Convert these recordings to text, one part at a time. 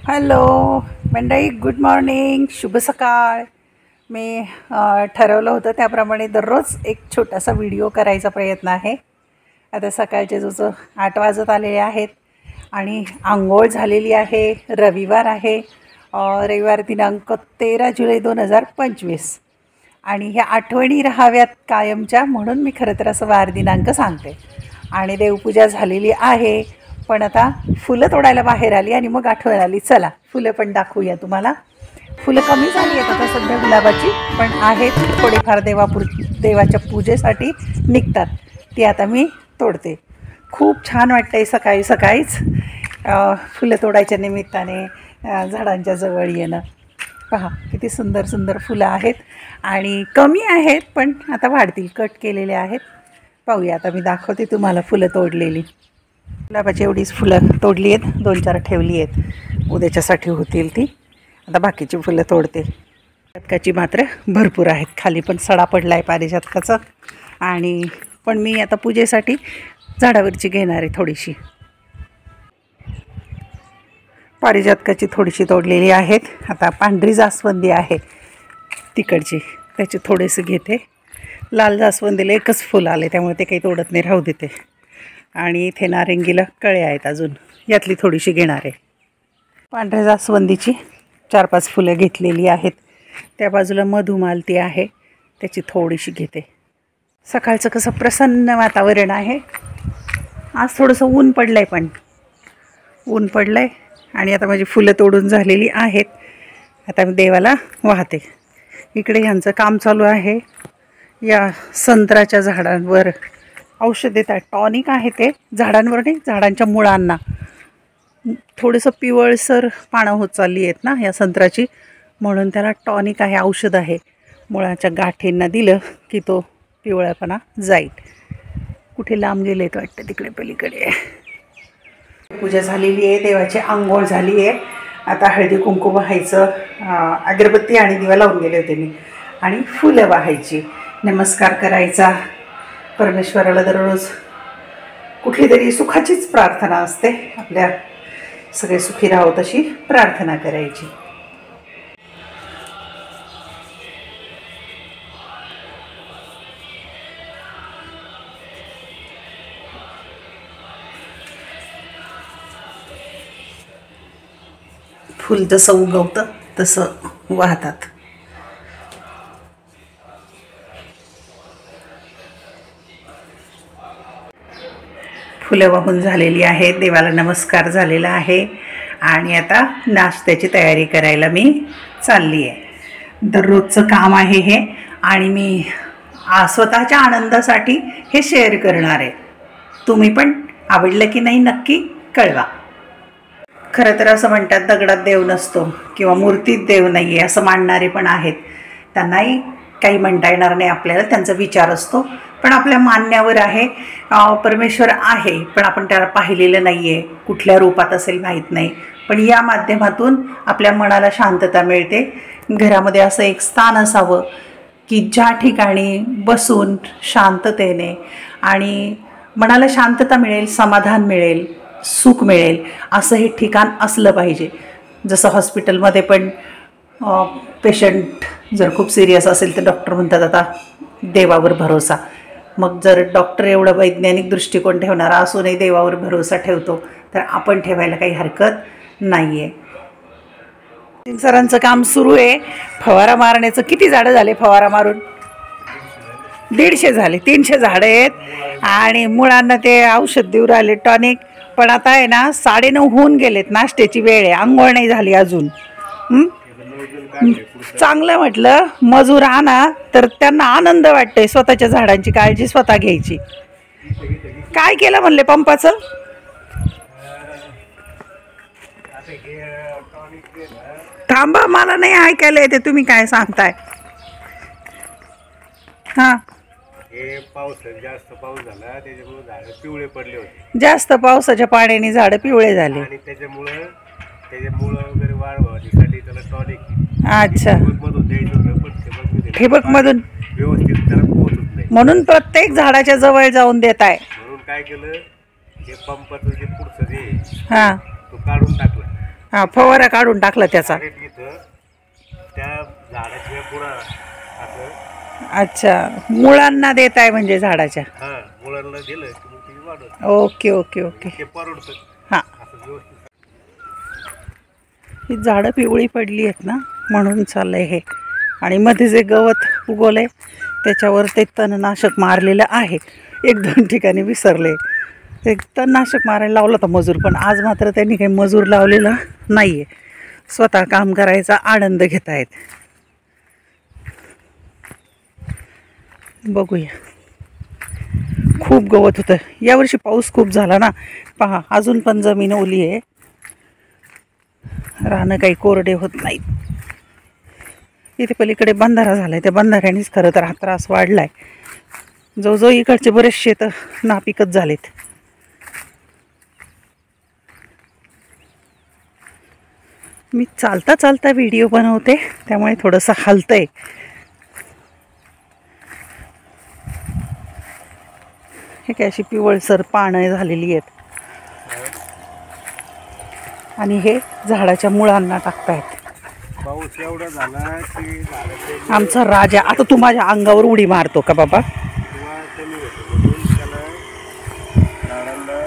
Hello मंडळी, good morning, शुभ सकाळ. मी ठरवलं होतं त्याप्रमाणे दररोज एक छोटासा व्हिडिओ करायचा प्रयत्न आहे. आता सकाळचे जसं 8 वाजत आलेले आहेत आणि आंघोळ झालेली आहे. रविवार आहे, रविवार दिनांक 13 जुलै 2025 आणि ह्या आठवणी राहाव्यात कायमच्या म्हणून मी खरं तर असं वार दिनांक सांगते. आणि देवपूजा झालेली आहे, पण आता फुलं तोडायला बाहेर आली आणि मग आठवण आली, चला फुलं पण दाखवूया तुम्हाला. फुलं कमी झाली आहेत आता सध्या गुलाबाची, पण आहेत थोडीफार देवाच्या पूजेसाठी निघतात, ती आता मी तोडते. खूप छान वाटतंय सकाळी सकाळीच फुलं तोडायच्या निमित्ताने झाडांच्या जवळ येणं. पहा किती सुंदर सुंदर फुलं आहेत आणि कमी आहेत, पण आता वाढतील, कट केलेले आहेत. पाहूया, आता मी दाखवते तुम्हाला फुलं तोडलेली. गुलाबाची एवढीच फुलं तोडली आहेत, 2-4 ठेवली आहेत, उद्याच्यासाठी होतील ती. आता बाकीची फुलं तोडते. पारिजातकाची मात्र भरपूर आहेत, खाली पण सडा पडला आहे पारिजातकाचा. आणि पण मी आता पूजेसाठी झाडावरची घेणार आहे थोडीशी. पारिजातकाची थोडीशी तोडलेली आहेत. आता पांढरी जास्वंदी आहे तिकडची, त्याचे थोडेसे घेते. लाल जास्वंदीला एकच फुल आले त्यामुळे ते काही तोडत नाही, राहू देते. आणि इथे नारिंगीला कळे आहेत अजून, यातली थोडीशी घेणार आहे. पांढऱ्या जास्वंदीची 4-5 फुलं घेतलेली आहेत. त्या बाजूला मधुमालती आहे, त्याची थोडीशी घेते. सकाळचं कसं प्रसन्न वातावरण आहे. आज थोडंसं ऊन पडलं आहे, पण ऊन पडलं आहे. आणि आता माझी फुलं तोडून झालेली आहेत. आता मी देवाला वाहते. इकडे ह्यांचं काम चालू आहे. या संत्र्याच्या झाडांवर औषध देतात, टॉनिक आहे ते. झाडांवर नाही, झाडांच्या मुळांना. थोडंसं पिवळसर पानं होत चालली आहेत ना या संत्र्याची, म्हणून त्याला टॉनिक आहे, औषध आहे. मुळाच्या गाठींना दिलं की तो पिवळापणा जाईल. कुठे लांब गेले तर वाटतं, तिकडे पलीकडे. पूजा झालेली आहे, देवाची आंघोळ झाली आहे. आता हळदी कुंकू वाहायचं, अगरबत्ती आणि दिवा लावून गेले होते मी. आणि फुलं वाहायची, नमस्कार करायचा. परमेश्वराला दररोज कुठली तरी सुखाचीच प्रार्थना असते, आपल्या सगळे सुखी राहावं तशी प्रार्थना करायची. फुल जसं उगवतं तसं वाहतात. फुलं वाहून झालेली आहेत, देवाला नमस्कार झालेला आहे. आणि आता नाश्त्याची तयारी करायला मी चालली आहे. दररोजचं काम आहे हे, आणि मी स्वतःच्या आनंदासाठी हे शेअर करणार आहे. तुम्ही पण आवडलं की नाही नक्की कळवा. खरं तर असं म्हणतात, दगडात देव नसतो किंवा मूर्तीत देव नाही आहे असं मानणारे पण आहेत. त्यांनाही काही म्हणता येणार नाही आपल्याला, त्यांचा विचार असतो. पण आपल्या मान्यावर आहे, परमेश्वर आहे, पण आपण त्याला पाहिलेलं नाही आहे. कुठल्या रूपात असेल माहीत नाही, पण या माध्यमातून आपल्या मनाला शांतता मिळते. घरामध्ये असं एक स्थान असावं की ज्या ठिकाणी बसून शांततेने आणि मनाला शांतता मिळेल, समाधान मिळेल, सुख मिळेल, असं हे ठिकाण असलं पाहिजे. जसं हॉस्पिटलमध्ये पण पेशंट जर खूप सिरियस असेल तर डॉक्टर म्हणतात आता देवावर भरोसा. मग जर डॉक्टर एवढा वैज्ञानिक दृष्टिकोन ठेवणारा असूनही देवावर भरोसा ठेवतो, तर आपण ठेवायला काही हरकत नाही आहे. सरांचं काम सुरू आहे फवारा मारण्याचं. किती झाडं झाले फवारा मारून? 150 झाले. 300 झाडं आहेत आणि मुळांना ते औषध देऊ राहिले, टॉनिक. पण आता आहे ना 9:30 होऊन गेलेत, नाश्त्याची वेळ आहे, आंघोळ नाही झाली अजून. चांगलं म्हटलं मजूर आणा तर त्यांना आनंद वाटतोय, स्वतःच्या झाडांची काळजी स्वतः घ्यायची. काय केलं म्हणले पंपाचं? थांबा, मला नाही ऐकायला येते तुम्ही काय सांगताय. हां, जास्त पाऊस झाला त्याच्यामुळे झाडं पिवळे पडले होते. जास्त पावसाच्या पाण्याने झाडं पिवळे झाले आणि त्याच्यामुळे वगैरे वाढवण्यासाठी त्याला टॉनिक. अच्छा, मधून द्यायचं होतं, पण ठिबक मधून व्यवस्थित त्याला पोहोचत नाही, म्हणून प्रत्येक झाडाच्या जवळ जाऊन देत आहे. म्हणून काय केलं, हे पंपाचं जे पुढचं जे हां, तो काढून टाकला. हा, फवारा काढून टाकला त्याचा. डायरेक्ट इथं त्या झाडाच्या पुढं असं. अच्छा, मुळांना देत आहे म्हणजे झाडाच्या. हा, मुळांना दिलं की मग ती वाढत. Okay okay okay. ते परवडतं हां, असं व्यवस्थित. ही झाडं पिवळी पडली आहेत ना, म्हणून चाललंय हे. आणि मध्ये जे गवत उगवलंय त्याच्यावर ते तणनाशक मारलेलं आहे. 1-2 ठिकाणी विसरले. ते तणनाशक मारायला लावलं होतं मजूर, पण आज मात्र त्यांनी काही मजूर लावलेला नाही आहे. स्वतः काम करायचा आनंद घेत आहेत. बघूया. खूप गवत होतं यावर्षी, पाऊस खूप झाला ना. पहा, अजून पण जमीन ओली आहे, रानं काही कोरडे होत नाहीत. इथे पलीकडे बंधारा झालाय, त्या बंधाऱ्यानेच खरं तर हा त्रास वाढलाय. जवळजवळ इकडचे बरेच शेत नापिकच झालेत. मी चालता चालता व्हिडिओ बनवते त्यामुळे थोडंसं हलतंय. हे काय अशी पिवळसर पानं झालेली आहेत आणि हे झाडाच्या मुळांना टाकतायत. पाऊस एवढा झाला की झाडाचे आमचा राजा. आता तू माझ्या अंगावर उडी मारतो का बाबा? किंवा कमी होतं म्हणून त्याला झाडांना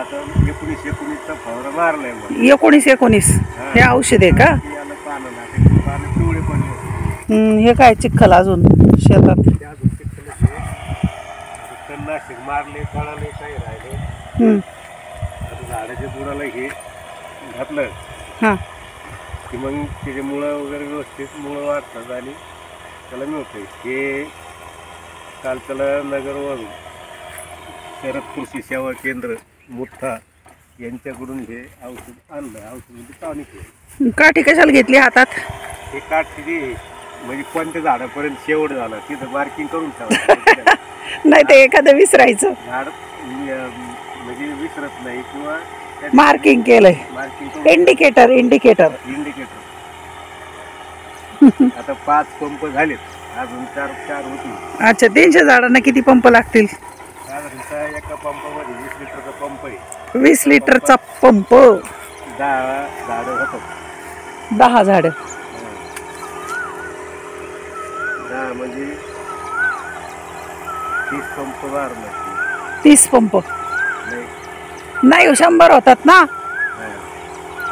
आता 19-19चा फवारा मारलाय. मग 19-19 हे औषध आहे का? याला पानं लागते, पानं पिवळे पडले. हे काय चिखल अजून शेतात? त्या अजून चिखलाचे तणनाशक मारले, कळाले, काही राहिले. आता झाडाच्या बुडाला हे घातलं हां, की मग त्याचे मुळं वगैरे व्यवस्थित मुळं वाढतात आणि त्याला मिळतं. हे काल त्याला नगरवरून शरद कृषी सेवा केंद्र मुठा यांच्याकडून हे औषध आणलं. औषध म्हणजे टॉनिक आहे. काठी कशाला घेतली हातात? हे काठ तिथे म्हणजे कोणत्या झाडापर्यंत शेवट झाला तिथं मार्किंग करून ठेवायचं. नाही ते एखादं विसरायचं. झाड म्हणजे विसरत नाही किंवा मार्किंग केलंय. Marking indicator. इंडिकेटर. आता 5 पंप झालेत, अजून 4 होतील. अच्छा, 300 झाडांना किती पंप लागतील? साधारणतः एका पंपामध्ये 20 लिटरचा पंप आहे. 20 लिटरचा पंप. 10 झाडं होतात. 10 झाडं. 10 म्हणजे 30 पंप मारणार. 30 पंप नाही, नाही, 100 होतात ना.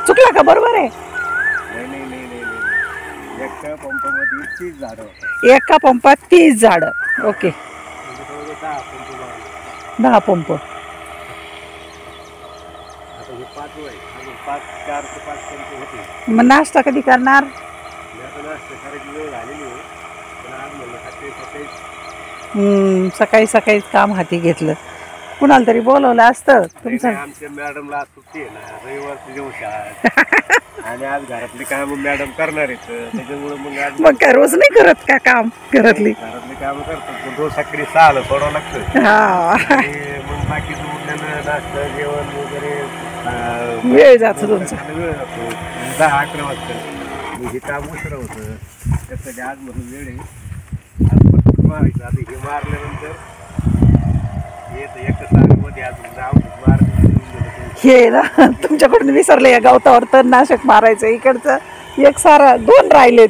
चुकला का? बरोबर आहे. नाही नाही नाही नाही नाही, एका पंपामध्ये 30 झाडं होतात. एका पंपात 30 झाडं. ओके, म्हणजे जवळजवळ 10 पंप मारले. 10 पंप. आता हे 5 आहे, अजून 4 ते 5 पंप होते. मग नाश्ता कधी करणार? मी आता नाश्ता करायची वेळ झालेली आहे, पण आज म्हणलं सकाळी सकाळी सकाळीच काम हाती घेतलं. कुणाला तरी बोलवलं असतं तुमचं. आमच्या मॅडमला आज सुट्टी आहे ना, रविवारची दिवस आहे. आणि आज घरातली काम मॅडम करणार आहेत, त्याच्यामुळे मग काय रोज नाही करत का काम घरातली? घरातली काम करतात, पण रोज सकाळी 6ला सोडावं लागतं. आणि मग बाकी उठल्यानं नाश्ता जेवण वगैरे वेळ जातो तुमचा. वेळ जातो. 10-11 वाजता हे काम उशिरा होतं. त्यासाठी आज म्हणून वेळ आहे, आज पटकन मारायचं. आता हे मारल्यानंतर एका सारीमध्ये अजून औषध मारलं. हे ना तुमच्याकडून विसरलं, या गवतावर तणनाशक मारायचं. इकडचं एक सारा 2 राहिलेत.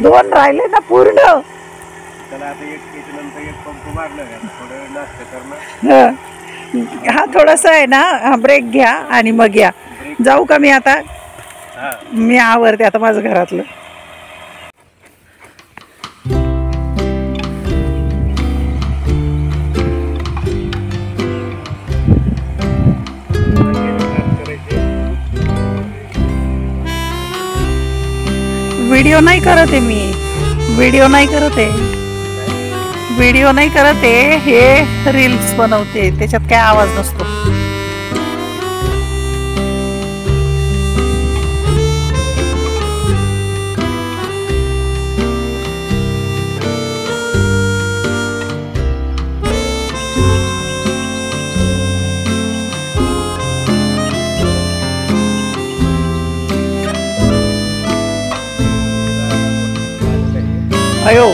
2 राहिले ना पूर्ण. त्याला आता त्याच्यानंतर 1 पंप मारलं का थोडं नाश्ता करणं. हा थोडंसं आहे ना, ब्रेक घ्या आणि मग या. जाऊ का मी आता? मी आवरते आता माझं घरातलं. व्हिडिओ नाही करत आहे मी. व्हिडिओ नाही करत आहे. हे रील्स बनवते, त्याच्यात काय आवाज नसतो. अयो,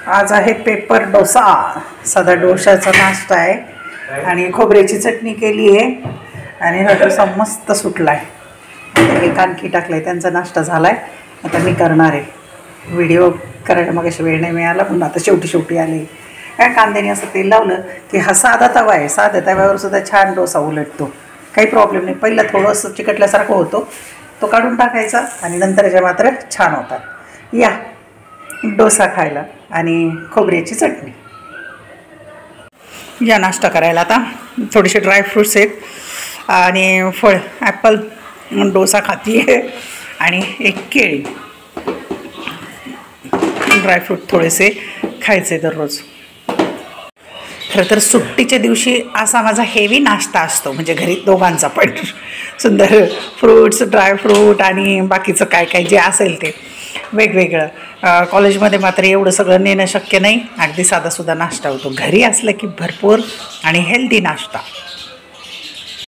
आज आहे पेपर डोसा. साधा डोशाचा नाश्ता आहे आणि खोबऱ्याची चटणी केली आहे आणि हा डोसा मस्त सुटला आहे. एक आणखी टाकलं आहे, त्यांचा नाश्ता झाला आहे. आता मी करणार आहे. व्हिडिओ करायला मग अशी वेळ नाही मिळाला, पण आता शेवटी आले. काय कांद्याने असं तेल लावलं की हा साधा तवा आहे, साध्या तव्यावर सुद्धा छान डोसा उलटतो, काही प्रॉब्लेम नाही. पहिला थोडंसं चिकटल्यासारखं होतो, तो काढून टाकायचा आणि नंतरच्या मात्र छान होतात. या डोसा खायला आणि खोबऱ्याची चटणी. या नाश्ता करायला. आता थोडेसे ड्रायफ्रूट्स आहेत आणि फळ ॲपल, डोसा खाती आहे आणि एक केळी. ड्रायफ्रूट थोडेसे खायचे दररोज. खरं तर सुट्टीच्या दिवशी असा माझा हेवी नाश्ता असतो, म्हणजे घरी दोघांचा पण. सुंदर फ्रूट्स, ड्रायफ्रूट आणि बाकीचं काय काय जे असेल ते वेगवेगळं. कॉलेजमध्ये मात्र एवढं सगळं नेणं शक्य नाही. अगदी साधासुद्धा नाश्ता होतो. घरी असलं की भरपूर आणि हेल्दी नाश्ता.